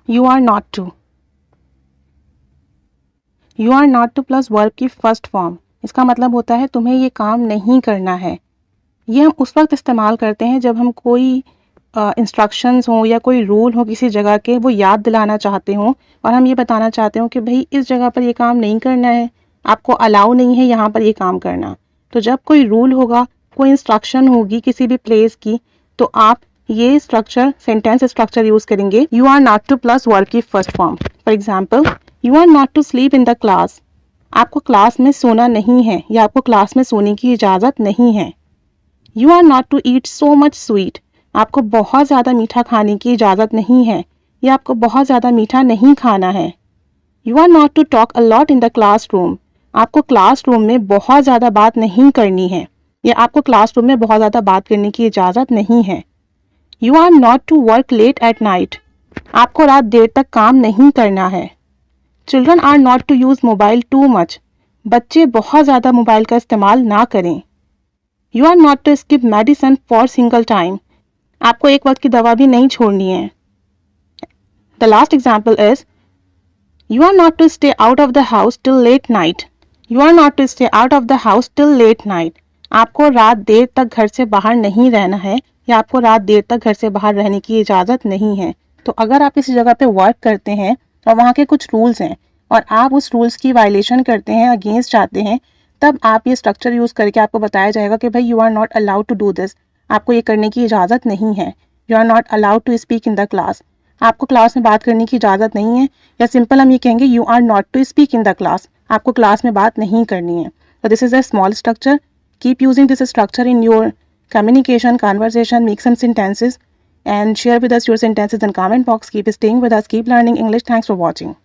You are not to. You are not to plus verb की first form, इसका मतलब होता है तुम्हें ये काम नहीं करना है। ये हम उस वक्त इस्तेमाल करते हैं जब हम कोई इंस्ट्रक्शंस हों या कोई रूल हो किसी जगह के, वो याद दिलाना चाहते हों और हम ये बताना चाहते हो कि भाई इस जगह पर ये काम नहीं करना है, आपको अलाउ नहीं है यहाँ पर ये काम करना। तो जब कोई रूल होगा, कोई इंस्ट्रक्शन होगी किसी भी प्लेस की, तो आप ये स्ट्रक्चर, सेंटेंस स्ट्रक्चर यूज करेंगे you are not to plus verb की first form. For example, you are not to sleep in the class. आपको क्लास में सोना नहीं है या आपको क्लास में सोने की इजाज़त नहीं है। You are not to eat so much sweet. आपको बहुत ज़्यादा मीठा खाने की इजाज़त नहीं है या आपको बहुत ज़्यादा मीठा नहीं खाना है। You are not to talk a lot in the classroom. आपको क्लास रूम में बहुत ज़्यादा बात नहीं करनी है या आपको क्लास रूम में बहुत ज़्यादा बात करने की इजाज़त नहीं है। You are not to work late at night. आपको रात देर तक काम नहीं करना है। Children are not to use mobile too much. बच्चे बहुत ज़्यादा मोबाइल का इस्तेमाल ना करें। You are not to skip medicine for single time. आपको एक वक्त की दवा भी नहीं छोड़नी है। The last example is you are not to stay out of the house till late night. You are not to stay out of the house till late night. आपको रात देर तक घर से बाहर नहीं रहना है या आपको रात देर तक घर से बाहर रहने की इजाज़त नहीं है। तो अगर आप किसी जगह पे वर्क करते हैं और वहाँ के कुछ रूल्स हैं और आप उस रूल्स की वायलेशन करते हैं, अगेंस्ट जाते हैं, तब आप ये स्ट्रक्चर यूज़ करके आपको बताया जाएगा कि भाई you are not allowed to do this. आपको ये करने की इजाज़त नहीं है। You are not allowed to speak in the class. आपको क्लास में बात करने की इजाज़त नहीं है, या सिंपल हम ये कहेंगे you are not to speak in the class. आपको क्लास में बात नहीं करनी है। तो this is a small structure. Keep using this structure in your communication, conversation, make some sentences and share with us your sentences in comment box. Keep staying with us, keep learning English. Thanks for watching.